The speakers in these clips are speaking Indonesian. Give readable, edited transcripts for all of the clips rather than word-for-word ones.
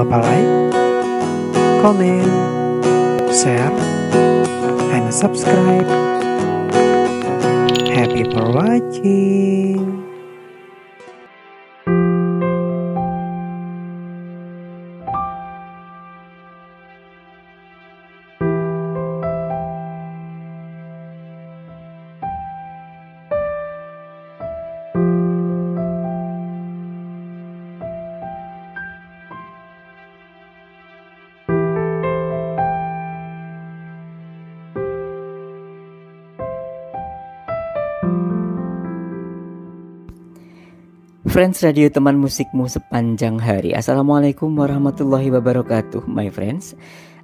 lupa like, comment, share, and subscribe. Happy for watching. Friends Radio, teman musikmu sepanjang hari. Assalamualaikum warahmatullahi wabarakatuh, my friends.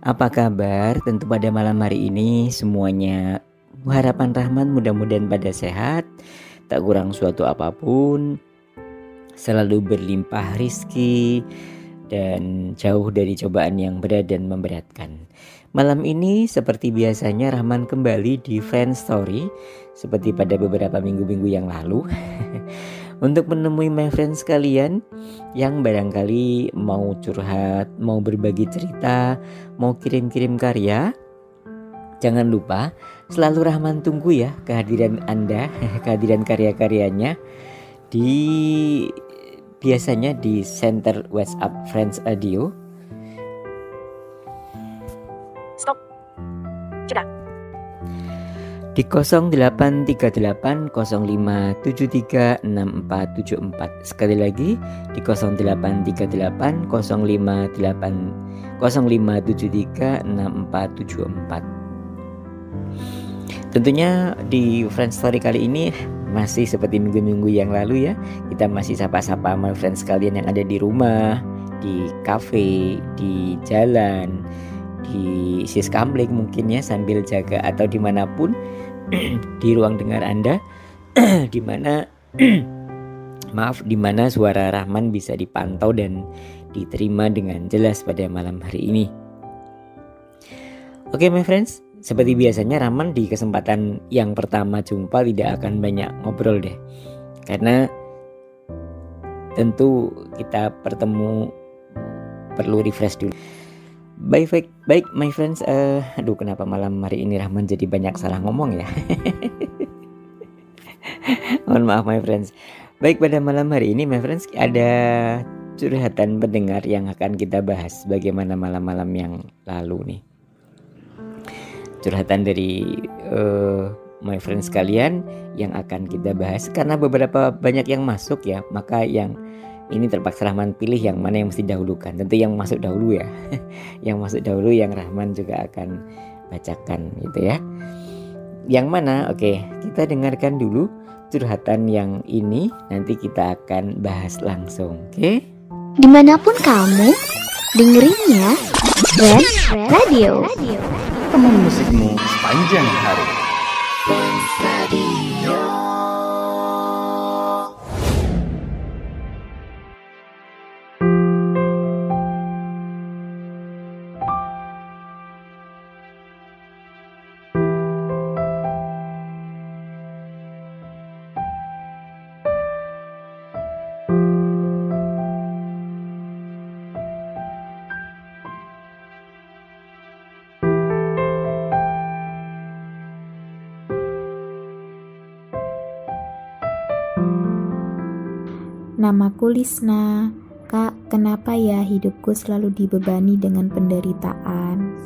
Apa kabar? Tentu pada malam hari ini semuanya harapan Rahman mudah-mudahan pada sehat, tak kurang suatu apapun, selalu berlimpah rizki, dan jauh dari cobaan yang berat dan memberatkan. Malam ini seperti biasanya Rahman kembali di Friends Story seperti pada beberapa minggu-minggu yang lalu untuk menemui my friends kalian yang barangkali mau curhat, mau berbagi cerita, mau kirim-kirim karya. Jangan lupa selalu Rahman tunggu ya kehadiran Anda, kehadiran karya-karyanya biasanya di center WhatsApp Friends Radio. Stop. Sudah. Di 0838 0573 6474. Sekali lagi di 0838 0573 6474. Tentunya di Friends Story kali ini masih seperti minggu-minggu yang lalu ya. Kita masih sapa-sapa my friends kalian yang ada di rumah, di kafe, di jalan, di siskamling mungkin ya, sambil jaga atau dimanapun di ruang dengar Anda di mana suara Rahman bisa dipantau dan diterima dengan jelas pada malam hari ini. Oke my friends, seperti biasanya Rahman di kesempatan yang pertama jumpa tidak akan banyak ngobrol deh, karena tentu kita bertemu perlu refresh dulu. Baik my friends, kenapa malam hari ini Rahman jadi banyak salah ngomong ya. Mohon maaf my friends. Baik, pada malam hari ini my friends ada curhatan pendengar yang akan kita bahas bagaimana malam-malam yang lalu nih. Curhatan dari my friends kalian yang akan kita bahas, karena beberapa banyak yang masuk ya, maka yang ini terpaksa Rahman pilih yang mana yang mesti dahulukan. Tentu yang masuk dahulu ya. Yang masuk dahulu yang Rahman juga akan bacakan gitu ya. Yang mana? Oke, kita dengarkan dulu curhatan yang ini, nanti kita akan bahas langsung. Oke? Dimanapun kamu, dengerin ya Friends Radio. Teman musikmu sepanjang hari. Namaku Lisna. Kak, kenapa ya hidupku selalu dibebani dengan penderitaan?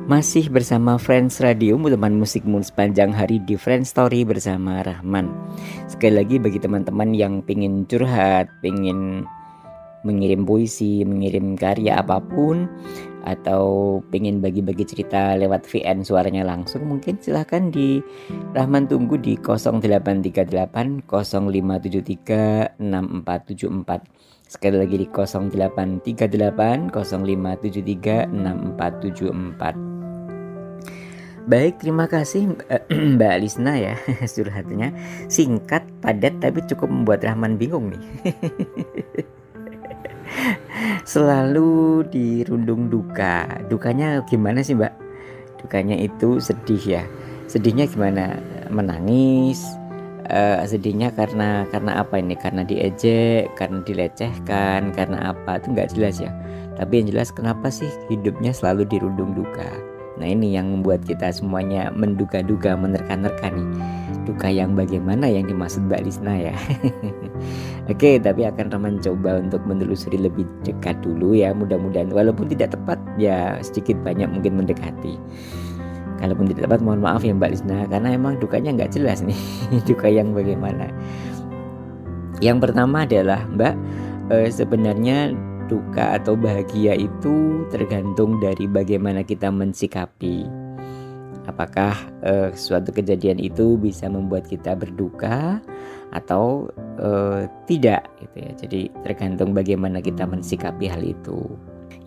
Masih bersama Friends Radio, teman musikmu sepanjang hari di Friends Story bersama Rahman. Sekali lagi bagi teman-teman yang pengen curhat, pengen mengirim puisi, mengirim karya apapun, atau pengen bagi-bagi cerita lewat VN suaranya langsung, mungkin silahkan di Rahman tunggu di 0838 0573 6474. Sekali lagi di 0838 0573 6474. Baik, terima kasih Mbak Alisna ya curhatnya. Singkat, padat, tapi cukup membuat Rahman bingung nih. Selalu dirundung duka. Dukanya gimana sih Mbak? Dukanya itu sedih ya. Sedihnya gimana? Menangis. Sedihnya karena apa ini? Karena diejek, karena dilecehkan, karena apa? Itu nggak jelas ya. Tapi yang jelas kenapa sih hidupnya selalu dirundung duka. Nah ini yang membuat kita semuanya menduga-duga, menerka-nerka nih. Duka yang bagaimana yang dimaksud Mbak Lisna ya. Oke, tapi akan Rahman coba untuk menelusuri lebih dekat dulu ya. Mudah-mudahan walaupun tidak tepat ya sedikit banyak mungkin mendekati. Kalaupun tidak tepat mohon maaf ya Mbak Lisna, karena emang dukanya nggak jelas nih. Duka yang bagaimana. Yang pertama adalah Mbak, sebenarnya duka atau bahagia itu tergantung dari bagaimana kita mensikapi. Apakah suatu kejadian itu bisa membuat kita berduka atau tidak gitu ya. Jadi tergantung bagaimana kita mensikapi hal itu.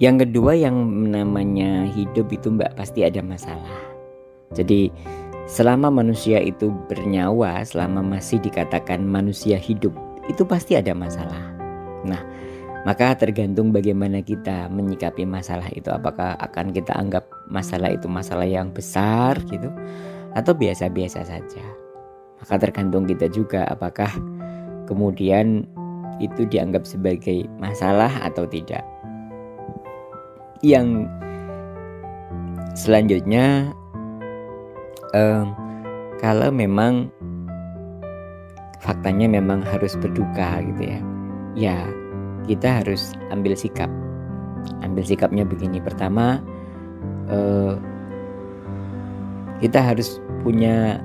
Yang kedua, yang namanya hidup itu Mbak pasti ada masalah. Jadi selama manusia itu bernyawa, selama masih dikatakan manusia hidup, itu pasti ada masalah. Nah, maka tergantung bagaimana kita menyikapi masalah itu. Apakah akan kita anggap masalah itu masalah yang besar gitu, atau biasa-biasa saja. Maka tergantung kita juga apakah kemudian itu dianggap sebagai masalah atau tidak. Yang selanjutnya, kalau memang faktanya memang harus berduka gitu ya, ya kita harus ambil sikap. Ambil sikapnya begini. Pertama, kita harus punya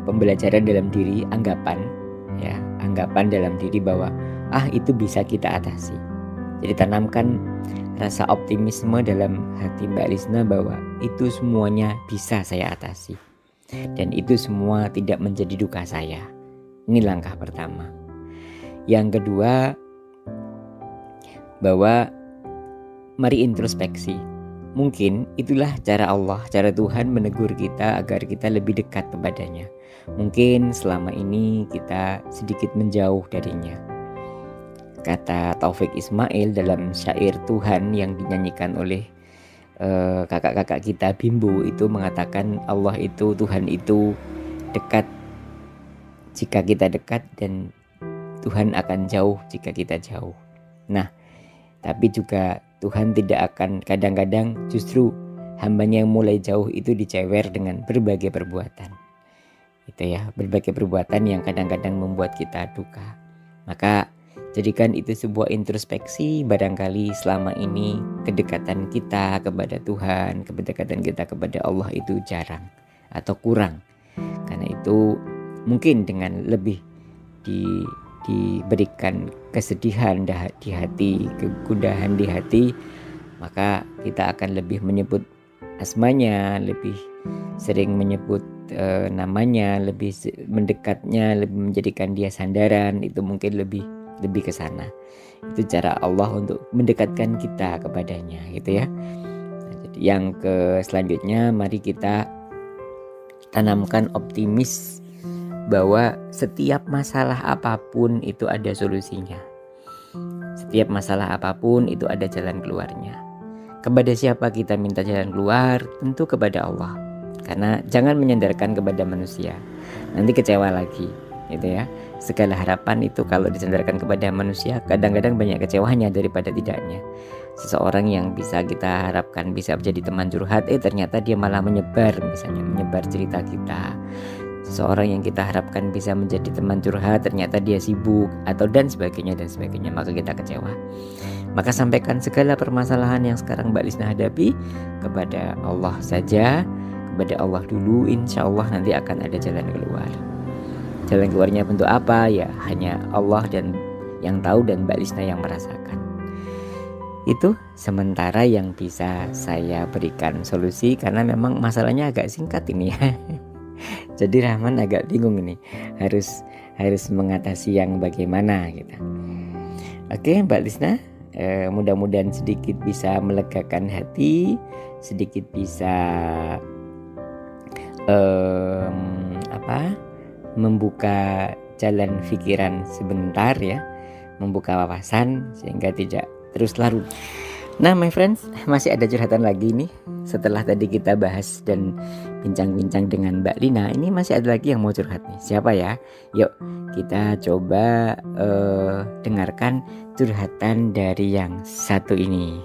pembelajaran dalam diri, anggapan dalam diri bahwa itu bisa kita atasi. Jadi tanamkan rasa optimisme dalam hati Mbak Lisna bahwa itu semuanya bisa saya atasi, dan itu semua tidak menjadi duka saya. Ini langkah pertama. Yang kedua, bahwa mari introspeksi. Mungkin itulah cara Allah, cara Tuhan menegur kita agar kita lebih dekat kepadanya. Mungkin selama ini kita sedikit menjauh darinya. Kata Taufik Ismail dalam syair Tuhan yang dinyanyikan oleh kakak-kakak kita Bimbo itu mengatakan Allah itu, Tuhan itu dekat jika kita dekat, dan Tuhan akan jauh jika kita jauh. Nah, tapi juga Tuhan tidak akan, kadang-kadang justru hambanya yang mulai jauh itu dicewer dengan berbagai perbuatan. Itu ya, berbagai perbuatan yang kadang-kadang membuat kita duka. Maka jadikan itu sebuah introspeksi. Barangkali selama ini kedekatan kita kepada Tuhan, kedekatan kita kepada Allah itu jarang atau kurang. Karena itu mungkin dengan lebih diberikan kesedihan di hati, kegundahan di hati, maka kita akan lebih menyebut asmanya, lebih sering menyebut namanya, lebih mendekatnya, lebih menjadikan dia sandaran. Itu mungkin lebih ke sana. Itu cara Allah untuk mendekatkan kita kepadanya gitu ya. Nah, jadi yang selanjutnya, mari kita tanamkan optimis bahwa setiap masalah apapun itu ada solusinya. Setiap masalah apapun itu ada jalan keluarnya. Kepada siapa kita minta jalan keluar? Tentu kepada Allah. Karena jangan menyandarkan kepada manusia, nanti kecewa lagi gitu ya. Segala harapan itu kalau disandarkan kepada manusia kadang-kadang banyak kecewanya daripada tidaknya. Seseorang yang bisa kita harapkan bisa menjadi teman curhat, ternyata dia malah menyebar, misalnya menyebar cerita kita. Seseorang yang kita harapkan bisa menjadi teman curhat, ternyata dia sibuk, atau dan sebagainya, maka kita kecewa. Maka sampaikan segala permasalahan yang sekarang Mbak Lisna hadapi kepada Allah saja, kepada Allah dulu. Insya Allah nanti akan ada jalan keluar. Jalan keluarnya bentuk apa? Ya hanya Allah dan yang tahu, dan Mbak Lisna yang merasakan. Itu sementara yang bisa saya berikan solusi, karena memang masalahnya agak singkat ini ya. Jadi Rahman agak bingung ini, harus mengatasi yang bagaimana gitu. Oke Mbak Lisna, mudah-mudahan sedikit bisa melegakan hati, sedikit bisa membuka jalan pikiran sebentar ya, membuka wawasan sehingga tidak terus larut. Nah my friends, masih ada curhatan lagi nih. Setelah tadi kita bahas dan bincang-bincang dengan Mbak Lina, ini masih ada lagi yang mau curhat nih. Siapa ya? Yuk kita coba dengarkan curhatan dari yang satu ini.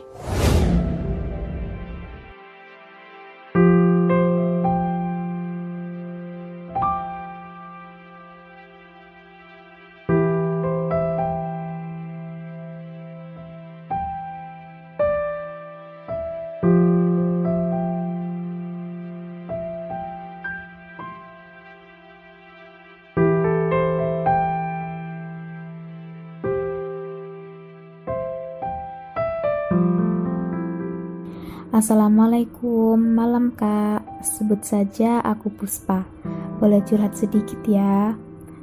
Assalamualaikum, malam kak. Sebut saja aku Puspa. Boleh curhat sedikit ya?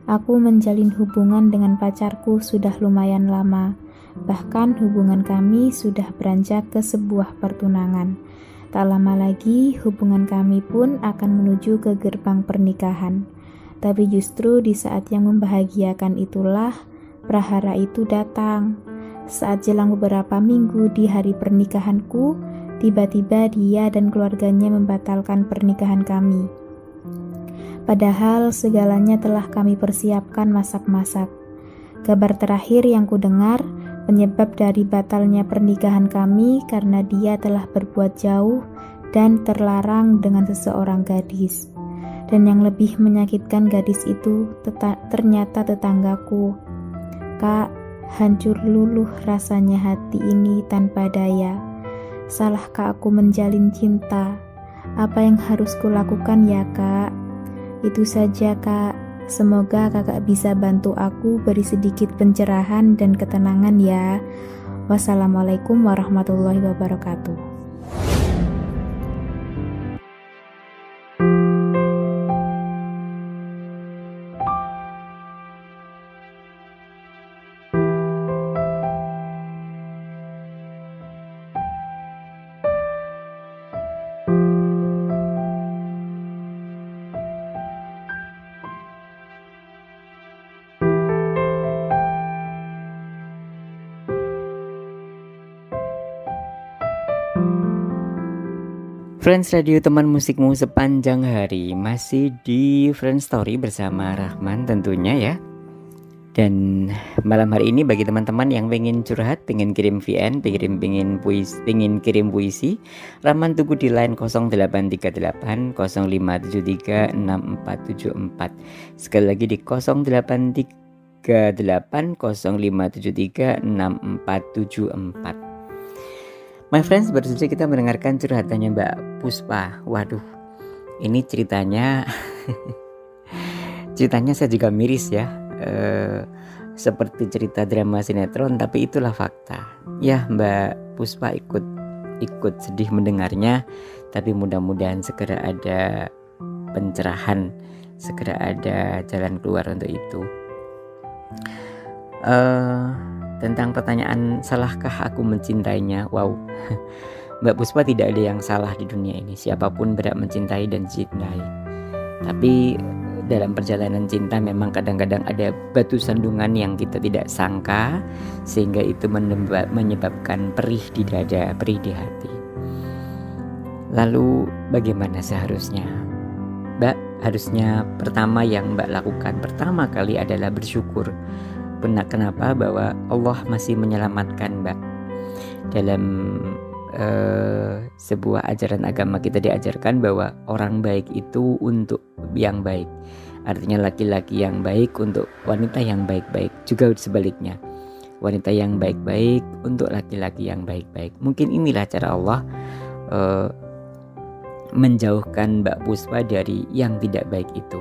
Aku menjalin hubungan dengan pacarku sudah lumayan lama. Bahkan hubungan kami sudah beranjak ke sebuah pertunangan. Tak lama lagi hubungan kami pun akan menuju ke gerbang pernikahan. Tapi justru di saat yang membahagiakan itulah prahara itu datang. Saat jelang beberapa minggu di hari pernikahanku, tiba-tiba dia dan keluarganya membatalkan pernikahan kami. Padahal segalanya telah kami persiapkan masak-masak. Kabar terakhir yang kudengar, penyebab dari batalnya pernikahan kami karena dia telah berbuat jauh dan terlarang dengan seseorang gadis. Dan yang lebih menyakitkan gadis itu ternyata tetanggaku. Kak, hancur luluh rasanya hati ini tanpa daya. Salahkah aku menjalin cinta? Apa yang harus kulakukan ya kak? Itu saja kak. Semoga kakak bisa bantu aku beri sedikit pencerahan dan ketenangan ya. Wassalamualaikum warahmatullahi wabarakatuh. Friends Radio, teman musikmu sepanjang hari, masih di Friends Story bersama Rahman tentunya ya. Dan malam hari ini bagi teman-teman yang pengen curhat, pengen kirim VN, pengen kirim puisi, Rahman tunggu di line 0838 0573 6474. Sekali lagi di 0838 0573 6474. My friends, baru saja kita mendengarkan curhatannya Mbak Puspa. Waduh, ini ceritanya saya juga miris ya. Seperti cerita drama sinetron, tapi itulah fakta. Ya, Mbak Puspa ikut sedih mendengarnya, tapi mudah-mudahan segera ada pencerahan, segera ada jalan keluar untuk itu. Tentang pertanyaan salahkah aku mencintainya? Wow, Mbak Puspa, tidak ada yang salah di dunia ini. Siapapun berhak mencintai dan dicintai. Tapi dalam perjalanan cinta memang kadang-kadang ada batu sandungan yang kita tidak sangka, sehingga itu menyebabkan perih di dada, perih di hati. Lalu bagaimana seharusnya? Mbak, harusnya pertama yang Mbak lakukan pertama kali adalah bersyukur. Kenapa? Bahwa Allah masih menyelamatkan Mbak. Dalam sebuah ajaran agama kita diajarkan bahwa orang baik itu untuk yang baik. Artinya laki-laki yang baik untuk wanita yang baik-baik. Juga sebaliknya, wanita yang baik-baik untuk laki-laki yang baik-baik. Mungkin inilah cara Allah menjauhkan Mbak Puspa dari yang tidak baik itu.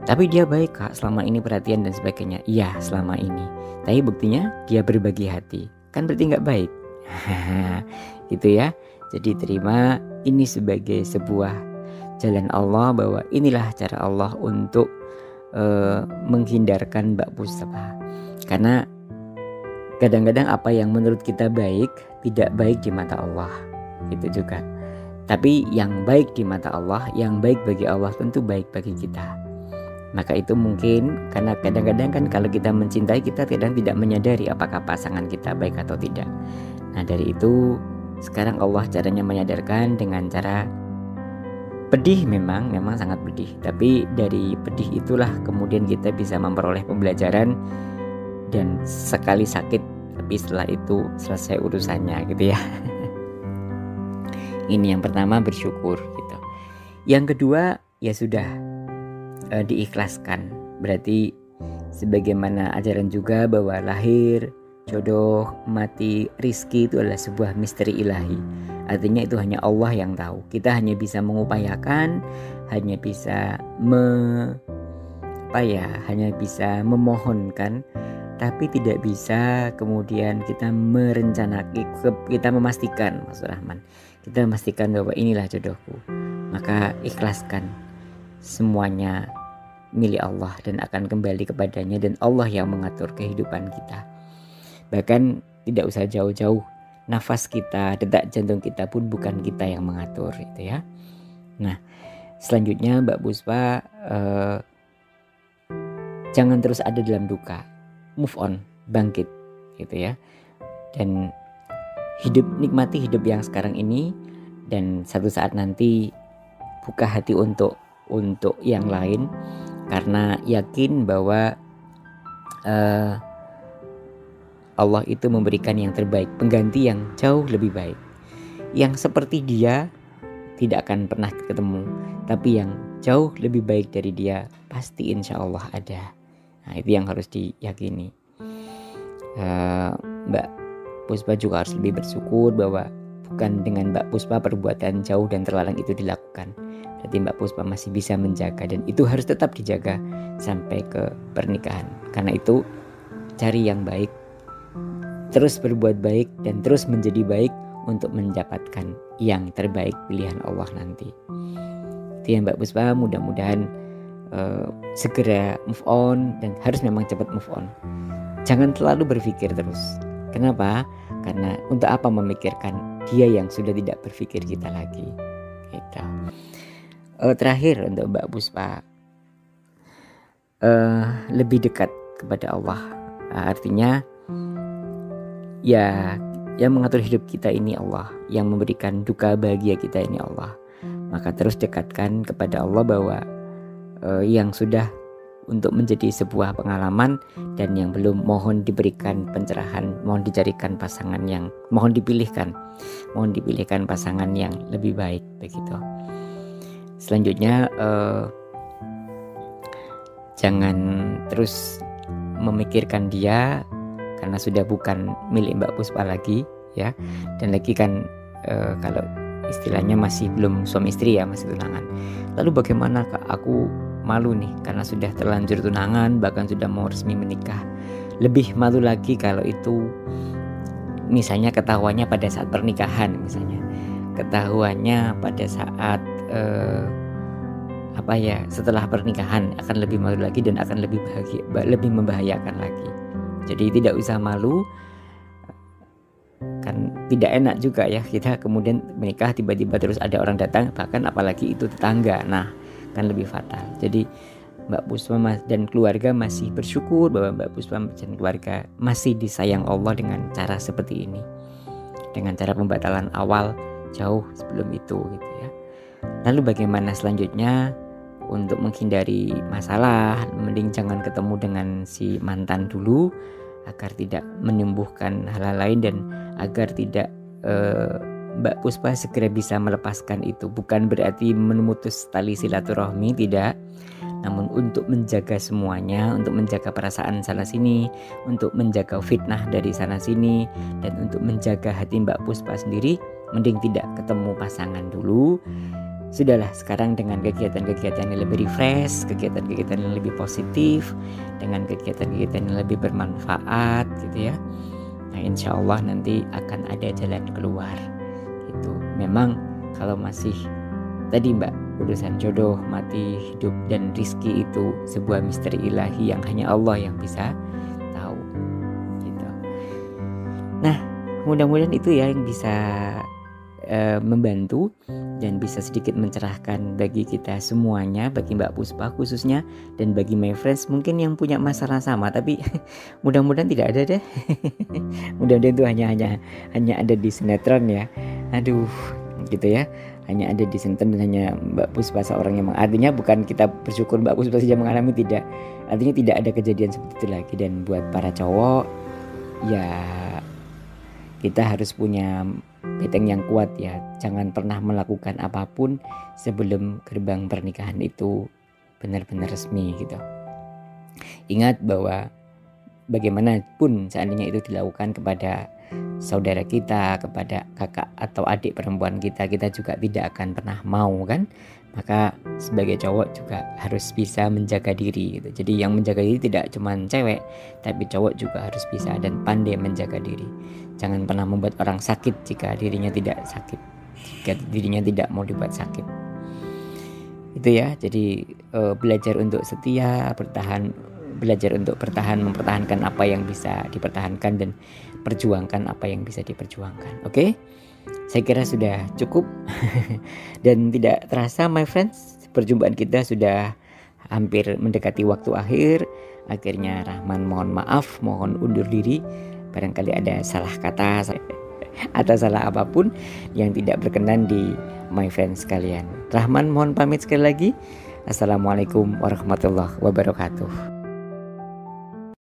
Tapi dia baik kak, selama ini perhatian dan sebagainya. Iya, selama ini. Tapi buktinya dia berbagi hati. Kan berarti gak baik. Gitu ya. Jadi terima ini sebagai sebuah jalan Allah, bahwa inilah cara Allah untuk menghindarkan Mbak Puspa. Karena kadang-kadang apa yang menurut kita baik tidak baik di mata Allah, gitu juga. Tapi yang baik di mata Allah, yang baik bagi Allah tentu baik bagi kita. Maka itu mungkin karena kadang-kadang kan kalau kita mencintai, kita kadang tidak menyadari apakah pasangan kita baik atau tidak. Nah dari itu sekarang Allah caranya menyadarkan dengan cara pedih, memang sangat pedih. Tapi dari pedih itulah kemudian kita bisa memperoleh pembelajaran, dan sekali sakit tapi setelah itu selesai urusannya, gitu ya. Ini yang pertama, bersyukur gitu. Yang kedua ya sudah diikhlaskan. Berarti sebagaimana ajaran juga bahwa lahir, jodoh, mati, rizki itu adalah sebuah misteri ilahi. Artinya itu hanya Allah yang tahu. Kita hanya bisa mengupayakan, hanya bisa hanya bisa memohonkan, tapi tidak bisa kemudian kita merencanakan, kita memastikan, Mas Rahman, kita memastikan bahwa inilah jodohku. Maka ikhlaskan, semuanya milik Allah dan akan kembali kepadanya, dan Allah yang mengatur kehidupan kita. Bahkan tidak usah jauh-jauh, nafas kita, detak jantung kita pun bukan kita yang mengatur, itu ya. Nah selanjutnya Mbak Puspa, jangan terus ada dalam duka, move on, bangkit, gitu ya. Dan nikmati hidup yang sekarang ini, dan satu saat nanti buka hati untuk yang lain, karena yakin bahwa Allah itu memberikan yang terbaik, pengganti yang jauh lebih baik. Yang seperti dia tidak akan pernah ketemu, tapi yang jauh lebih baik dari dia pasti insya Allah ada. Nah itu yang harus diyakini. Mbak Puspa juga harus lebih bersyukur bahwa bukan dengan Mbak Puspa perbuatan jauh dan terlarang itu dilakukan. Berarti Mbak Puspa masih bisa menjaga, dan itu harus tetap dijaga sampai ke pernikahan. Karena itu cari yang baik, terus berbuat baik, dan terus menjadi baik untuk mendapatkan yang terbaik pilihan Allah nanti. Itu ya Mbak Puspa, mudah-mudahan segera move on, dan harus memang cepat move on. Jangan terlalu berpikir terus. Kenapa? Karena untuk apa memikirkan dia yang sudah tidak berpikir kita lagi, gitu. Terakhir untuk Mbak Puspa, lebih dekat kepada Allah. Artinya ya yang mengatur hidup kita ini Allah, yang memberikan duka bahagia kita ini Allah. Maka terus dekatkan kepada Allah bahwa yang sudah untuk menjadi sebuah pengalaman, dan yang belum mohon diberikan pencerahan, mohon dipilihkan pasangan yang lebih baik, begitu. Selanjutnya jangan terus memikirkan dia, karena sudah bukan milik Mbak Puspa lagi ya. Dan lagi kan kalau istilahnya masih belum suami istri ya, masih tunangan. Lalu bagaimana Kak, aku malu nih karena sudah terlanjur tunangan, bahkan sudah mau resmi menikah. Lebih malu lagi kalau itu misalnya ketahuannya pada saat pernikahan, misalnya ketahuannya pada saat setelah pernikahan, akan lebih malu lagi dan akan lebih membahayakan lagi. Jadi tidak usah malu, kan tidak enak juga ya kita kemudian menikah tiba-tiba terus ada orang datang, bahkan apalagi itu tetangga, nah kan lebih fatal. Jadi Mbak Puspa dan keluarga masih bersyukur bahwa Mbak Puspa dan keluarga masih disayang Allah dengan cara seperti ini, dengan cara pembatalan awal jauh sebelum itu, gitu ya. Lalu bagaimana selanjutnya? Untuk menghindari masalah, mending jangan ketemu dengan si mantan dulu, agar tidak menimbulkan hal-hal lain, dan agar tidak Mbak Puspa segera bisa melepaskan itu. Bukan berarti memutus tali silaturahmi, tidak. Namun untuk menjaga semuanya, untuk menjaga perasaan sana sini, untuk menjaga fitnah dari sana sini, dan untuk menjaga hati Mbak Puspa sendiri, mending tidak ketemu pasangan dulu. Sudahlah, sekarang dengan kegiatan-kegiatan yang lebih refresh, kegiatan-kegiatan yang lebih positif, dengan kegiatan-kegiatan yang lebih bermanfaat, gitu ya. Nah insya Allah nanti akan ada jalan keluar gitu. Memang kalau masih tadi Mbak, urusan jodoh, mati, hidup, dan rizki itu sebuah misteri ilahi yang hanya Allah yang bisa tahu gitu. Nah mudah-mudahan itu ya yang bisa membantu dan bisa sedikit mencerahkan bagi kita semuanya, bagi Mbak Puspa khususnya, dan bagi my friends mungkin yang punya masalah sama, tapi mudah-mudahan tidak ada deh. Mudah-mudahan itu hanya ada di sinetron ya. Aduh gitu ya, hanya ada di sinetron dan hanya Mbak Puspa seorang yang artinya bukan kita bersyukur Mbak Puspa saja mengalami, tidak, artinya tidak ada kejadian seperti itu lagi. Dan buat para cowok ya kita harus punya beteng yang kuat ya. Jangan pernah melakukan apapun sebelum gerbang pernikahan itu benar-benar resmi gitu. Ingat bahwa bagaimanapun seandainya itu dilakukan kepada saudara kita, kepada kakak atau adik perempuan kita juga tidak akan pernah mau kan. Maka sebagai cowok juga harus bisa menjaga diri gitu. Jadi yang menjaga diri tidak cuma cewek, tapi cowok juga harus bisa dan pandai menjaga diri. Jangan pernah membuat orang sakit jika dirinya tidak sakit, jika dirinya tidak mau dibuat sakit. Itu ya. Jadi belajar untuk setia, belajar untuk mempertahankan apa yang bisa dipertahankan dan perjuangkan apa yang bisa diperjuangkan. Oke? Saya kira sudah cukup. Dan tidak terasa my friends, perjumpaan kita sudah hampir mendekati waktu akhir. Akhirnya Rahman mohon maaf, mohon undur diri. Barangkali ada salah kata atau salah apapun yang tidak berkenan di my friends sekalian. Rahman mohon pamit sekali lagi. Assalamualaikum warahmatullahi wabarakatuh.